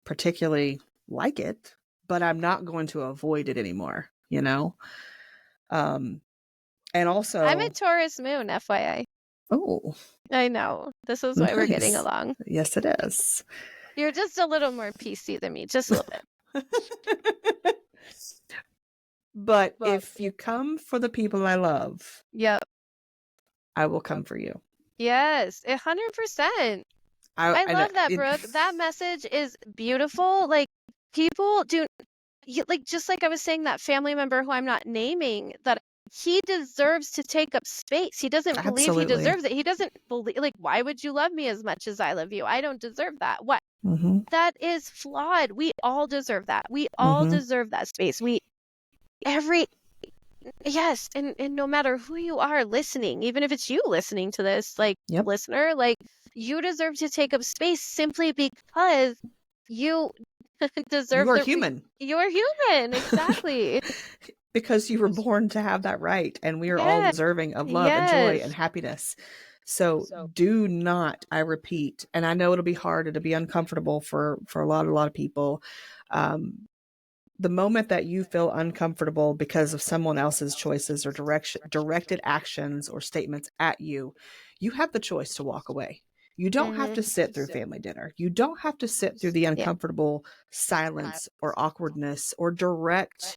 particularly like it, but I'm not going to avoid it anymore, you know? And also, I'm a Taurus moon, FYI. Oh, I know. This is why we're getting along. Yes, it is. You're just a little more PC than me, just a little bit. But if you come for the people I love, yep, I will come for you. Yes, 100%. I love that, Brooke. That message is beautiful. Like, people do, like, just like I was saying, that family member who I'm not naming, that he deserves to take up space. He doesn't believe he deserves it. He doesn't believe, like, why would you love me as much as I love you? I don't deserve that. What? That is flawed. We all deserve that. We all deserve that space. Yes, and no matter who you are listening, even if it's you listening to this, like, listener, like, you deserve to take up space simply because you deserve. You are human. You are human, exactly. Because you were born to have that right, and we are all deserving of love and joy and happiness. So do not, I repeat, and I know it'll be hard, it'll be uncomfortable for a lot of people. The moment that you feel uncomfortable because of someone else's choices or directed actions or statements at you, you have the choice to walk away. You don't have to sit through family dinner. You don't have to sit through the uncomfortable silence or awkwardness or direct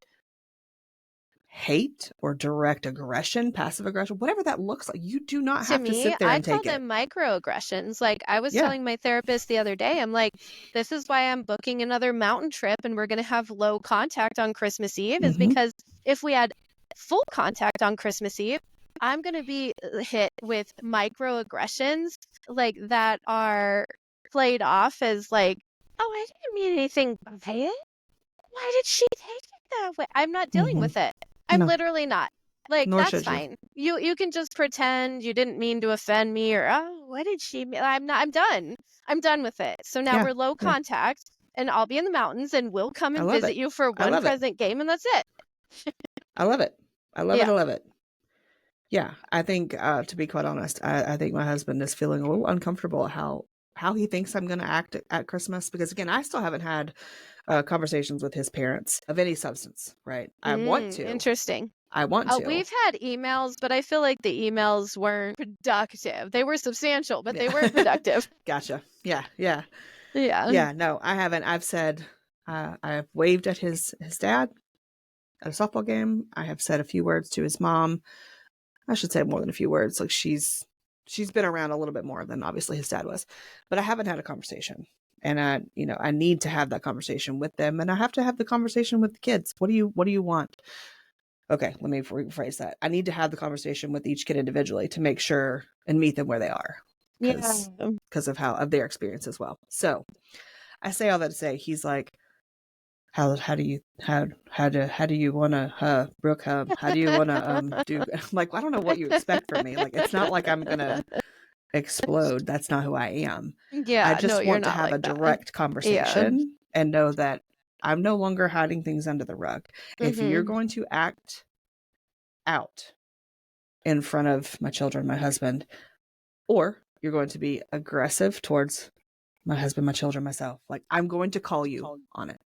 hate or direct aggression, passive aggression, whatever that looks like. You do not have to sit there and take it. I call them microaggressions. Like, I was telling my therapist the other day, I'm like, this is why I'm booking another mountain trip and we're going to have low contact on Christmas Eve, is because if we had full contact on Christmas Eve, I'm going to be hit with microaggressions like that are played off as like, oh, I didn't mean anything by it. Why did she take it that way? I'm not dealing with it. I'm No, literally not. Like, nor that's should you. fine. You can just pretend you didn't mean to offend me or, oh, what did she mean? I'm done. I'm done with it. So now Yeah, we're low yeah. contact and I'll be in the mountains and we'll come I and love visit it. you for I one love it. present game and that's it. I love it. I love it. Yeah. I love it. Yeah, I think to be quite honest, I think my husband is feeling a little uncomfortable at how he thinks I'm going to act at Christmas, because again, I still haven't had conversations with his parents of any substance, right? I want to. Interesting. I want to. We've had emails, but I feel like the emails weren't productive. They were substantial, but they Yeah. weren't productive. Gotcha. Yeah, yeah, Yeah. yeah. No, I haven't. I've said I've waved at his dad at a softball game. I have said a few words to his mom. I should say more than a few words. Like she's been around a little bit more than obviously his dad was, but I haven't had a conversation. And I need to have that conversation with them, and I have to have the conversation with the kids. What do you want? Okay, let me rephrase that. I need to have the conversation with each kid individually to make sure and meet them where they are, because of their experience as well. So I say all that to say, he's like, how do you want to Brooke, how do you want to do? I'm like, I don't know what you expect from me. Like, it's not like I'm gonna explode. That's not who I am. Yeah, I just you're want to not have like a that. direct conversation and know that I'm no longer hiding things under the rug. If you're going to act out in front of my children, my husband, or you're going to be aggressive towards my husband, my children, myself, like, I'm going to call you on it.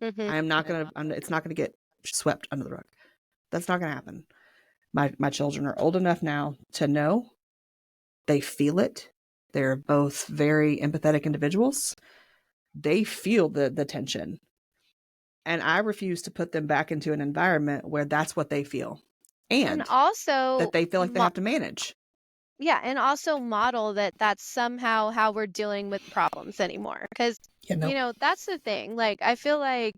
I am not going to, it's not going to get swept under the rug. That's not going to happen. My children are old enough now to know. They feel it. They're both very empathetic individuals. They feel the tension. And I refuse to put them back into an environment where that's what they feel. And also that they feel like they have to manage. Yeah, and also model that that's somehow how we're dealing with problems anymore. Because, that's the thing. Like, I feel like,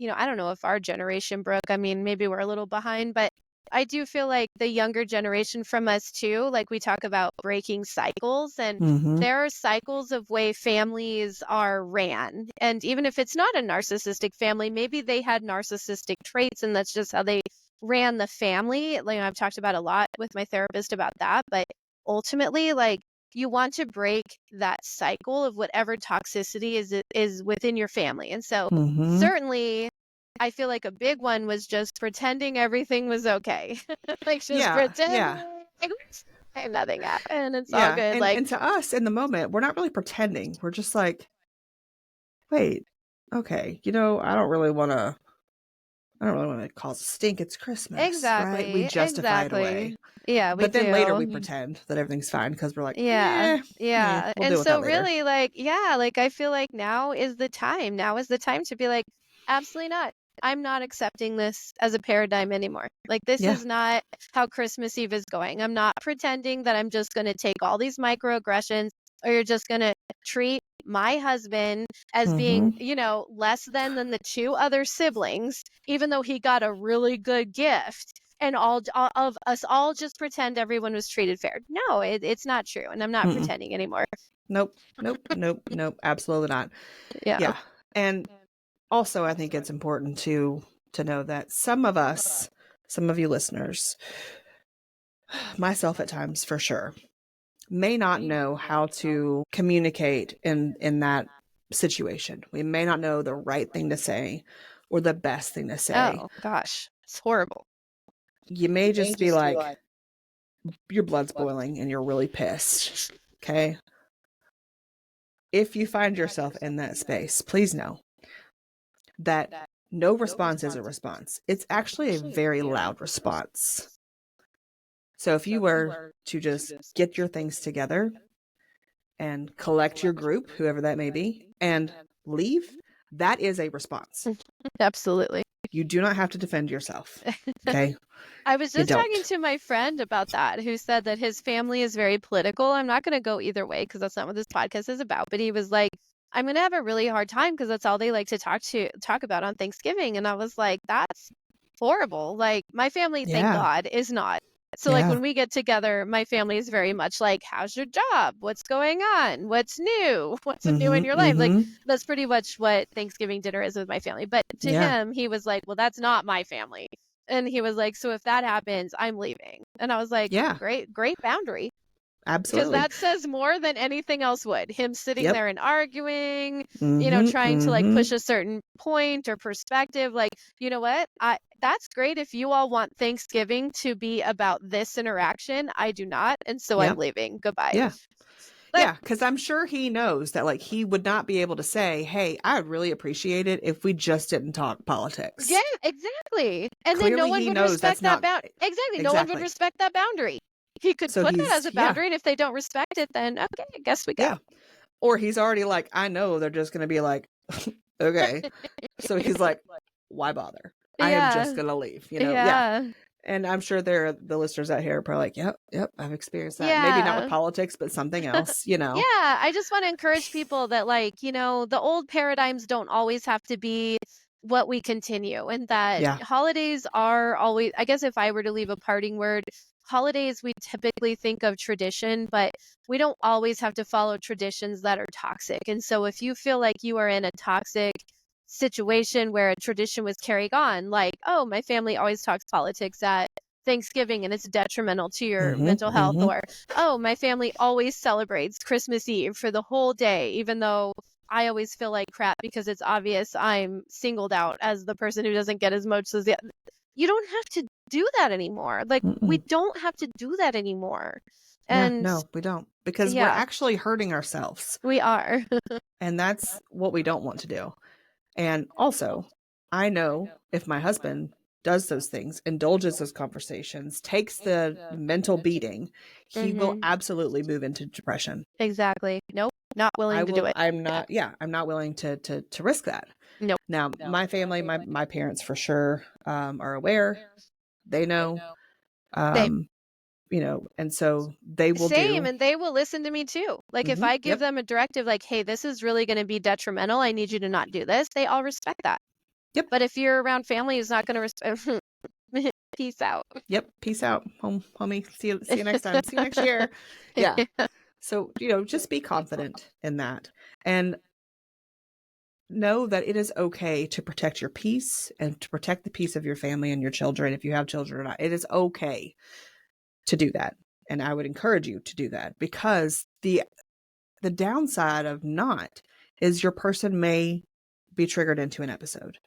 I don't know if our generation, Brooke, I mean, maybe we're a little behind, but I do feel like the younger generation from us too, like we talk about breaking cycles, and there are cycles of way families are ran. And even if it's not a narcissistic family, maybe they had narcissistic traits and that's just how they ran the family. Like, I've talked about a lot with my therapist about that, but ultimately, like, you want to break that cycle of whatever toxicity is within your family. And so certainly I feel like a big one was just pretending everything was okay. Like, just pretend like nothing happened. It's all good. And to us in the moment, we're not really pretending. We're just like, wait, okay, I don't really want to cause a stink. It's Christmas, right? We justify it away. Yeah, but then later we pretend that everything's fine because we're like, we'll and deal with so that later. really, like, I feel like now is the time. Now is the time to be like, absolutely not. I'm not accepting this as a paradigm anymore. Like, this is not how Christmas Eve is going. I'm not pretending that I'm just going to take all these microaggressions, or you're just going to treat my husband as being, less than the two other siblings, even though he got a really good gift. And all of us all just pretend everyone was treated fair. No, it's not true. And I'm not pretending anymore. Nope. Absolutely not. Yeah. And also, I think it's important to know that some of you listeners, myself at times for sure, may not know how to communicate in that situation. We may not know the right thing to say or the best thing to say. Oh, gosh. It's horrible. You may just be like, your blood's boiling and you're really pissed. Okay? If you find yourself in that space, please know that no response is a response. It's actually a very loud response. So if you were to just get your things together and collect your group, whoever that may be, and leave, that is a response. Absolutely. You do not have to defend yourself. Okay? I was just talking to my friend about that, who said that his family is very political. I'm not going to go either way because that's not what this podcast is about. But he was like, I'm going to have a really hard time because that's all they like to talk about on Thanksgiving. And I was like, that's horrible. Like, my family, thank God, is not. So like Yeah. when we get together, my family is very much like, how's your job? What's going on? What's new? What's new in your life? Like that's pretty much what Thanksgiving dinner is with my family. But to him, he was like, well, that's not my family. And he was like, so if that happens, I'm leaving. And I was like, Yeah. great boundary. Because Absolutely. that says more than anything else would. Him sitting Yep. there and arguing, you know, trying to like push a certain point or perspective. Like, you know what? That's great if you all want Thanksgiving to be about this interaction. I do not. And so I'm Yep. leaving. Goodbye. Yeah. But- Yeah, because I'm sure he knows that like he would not be able to say, hey, I would really appreciate it if we just didn't talk politics. Yeah, exactly. And Clearly then no one he would knows respect that's that not exactly. No one would respect that boundary. He could So put it he's as a boundary, and if they don't respect it, then okay, I guess we go. Yeah. Or he's already like, I know they're just going to be like, okay. So he's like, why bother? I am just going to leave, you know? Yeah. And I'm sure the listeners out here are probably like, yep, I've experienced that. Maybe not with politics, but something else, you know? Yeah, I just want to encourage people that like, you know, the old paradigms don't always have to be what we continue, and that holidays are always, I guess if I were to leave a parting word, holidays, we typically think of tradition, but we don't always have to follow traditions that are toxic. And so if you feel like you are in a toxic situation where a tradition was carried on, like, oh, my family always talks politics at Thanksgiving and it's detrimental to your mental health, or, oh, my family always celebrates Christmas Eve for the whole day, even though I always feel like crap because it's obvious I'm singled out as the person who doesn't get as much as the. You don't have to do that anymore. Like, we don't have to do that anymore. And no, we don't, because we're actually hurting ourselves. We are. And that's what we don't want to do. And also, I know if my husband does those things, indulges those conversations, takes the mental beating, he will absolutely move into depression. Exactly. Nope. Not willing to do it. I'm not willing to risk that. Nope. Now, my family, my parents for sure are aware. They know. You know, and so they will and they will listen to me too. Like if I give them a directive like, hey, this is really going to be detrimental, I need you to not do this, they all respect that. Yep. But if you're around family who's not going to respect, peace out. Yep. Peace out, homie. See you next time. See you next year. Yeah. So, you know, just be confident in that and know that it is okay to protect your peace and to protect the peace of your family and your children. If you have children or not, it is okay to do that. And I would encourage you to do that, because the downside of not is your person may be triggered into an episode,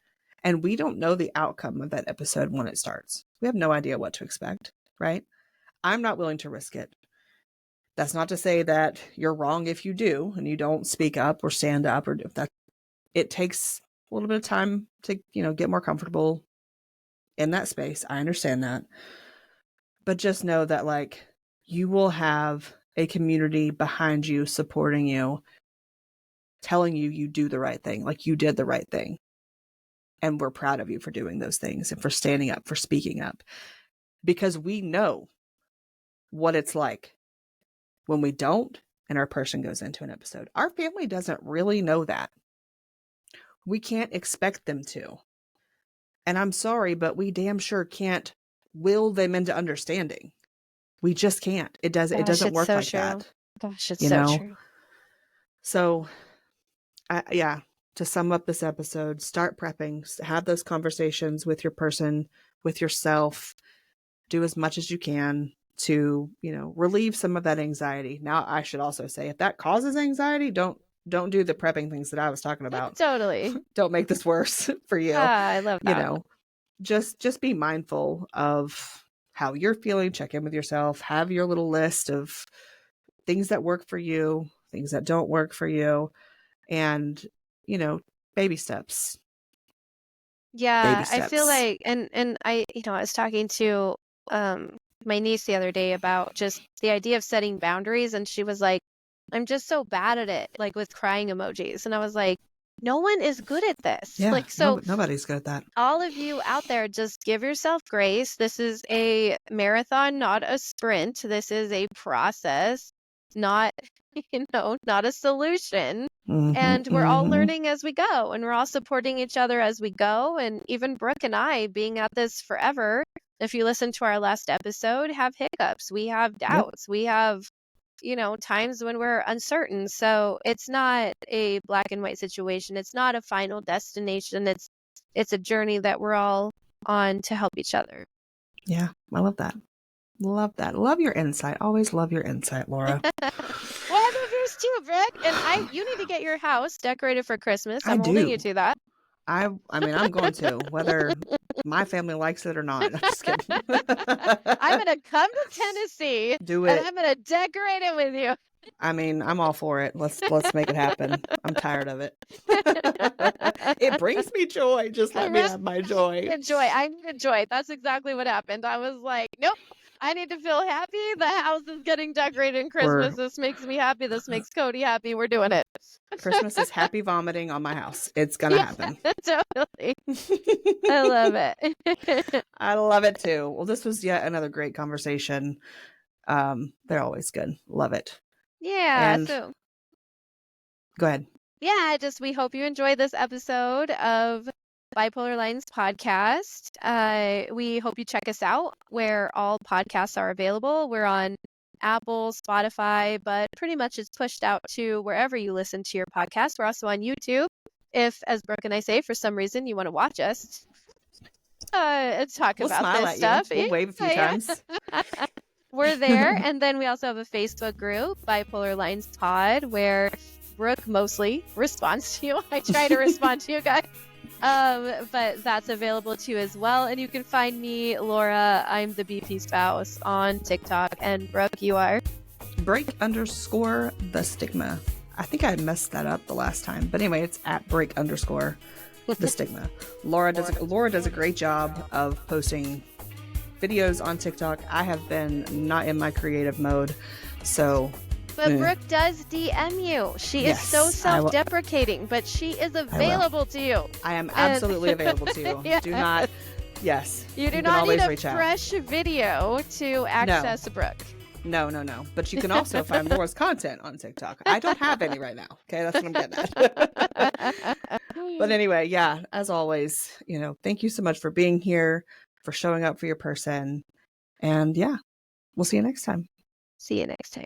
and we don't know the outcome of that episode when it starts. We have no idea what to expect, right? I'm not willing to risk it. That's not to say that you're wrong if you do and you don't speak up or stand up, or if that. It takes a little bit of time to, you know, get more comfortable in that space. I understand that. But just know that, like, you will have a community behind you, supporting you, telling you you do the right thing, like you did the right thing. And we're proud of you for doing those things and for standing up, for speaking up, because we know what it's like when we don't and our person goes into an episode. Our family doesn't really know that. We can't expect them to. And I'm sorry, but we damn sure can't will them into understanding. We just can't. It doesn't work like that. Gosh, it's so true. So, to sum up this episode, start prepping, have those conversations with your person, with yourself. Do as much as you can to, you know, relieve some of that anxiety. Now, I should also say, if that causes anxiety, don't do the prepping things that I was talking about. Totally. Don't make this worse for you. I love that. You know, just be mindful of how you're feeling. Check in with yourself. Have your little list of things that work for you, things that don't work for you, and, you know, baby steps. Yeah, baby steps. I feel like, and I, you know, I was talking to my niece the other day about just the idea of setting boundaries, and she was like, I'm just so bad at it, like with crying emojis. And I was like, no one is good at this. Yeah, like, so nobody's good at that. All of you out there, just give yourself grace. This is a marathon, not a sprint. This is a process, not, you know, not a solution. And we're all learning as we go, and we're all supporting each other as we go. And even Brooke and I, being at this forever if you listen to our last episode, have hiccups. We have doubts. We have, times when we're uncertain. So it's not a black and white situation. It's not a final destination. It's a journey that we're all on to help each other. Yeah, I love that. Love that. Love your insight. Always love your insight, Laura. Well, I love yours too, Brooke. And you need to get your house decorated for Christmas. I'm holding you to that. I mean, I'm going to, whether my family likes it or not. I'm just kidding. I'm going to come to Tennessee. Do it. And I'm going to decorate it with you. I mean, I'm all for it. Let's make it happen. I'm tired of it. It brings me joy. Just let me have my joy. I need joy. That's exactly what happened. I was like, nope. I need to feel happy. The house is getting decorated in Christmas. This makes me happy. This makes Cody happy. We're doing it. Christmas is happy vomiting on my house. It's going to happen. Totally. I love it. I love it too. Well, this was yet another great conversation. They're always good. Love it. Yeah. And go ahead. Yeah, we hope you enjoyed this episode of Bipolar Lines podcast. We hope you check us out where all podcasts are available. We're on Apple, Spotify, but pretty much it's pushed out to wherever you listen to your podcast. We're also on YouTube. If, as Brooke and I say, for some reason you want to watch us and talk about this stuff. We'll wave a few times. We're there. And then we also have a Facebook group, Bipolar Lines Pod, where Brooke mostly responds to you. I try to respond to you guys. But that's available too as well. And you can find me, Laura. I'm the BP spouse on TikTok. And Brooke, you are? break_the stigma. I think I messed that up the last time. But anyway, it's at break_the stigma. Laura does a great job of posting videos on TikTok. I have been not in my creative mode. But Brooke does DM you. She is so self-deprecating, but she is available to you. I am absolutely available to you. Yeah. Do not, yes. You do not need a fresh video to access Brooke. No. But you can also find Laura's content on TikTok. I don't have any right now. Okay, that's what I'm getting at. But anyway, yeah, as always, thank you so much for being here, for showing up for your person. And yeah, we'll see you next time. See you next time.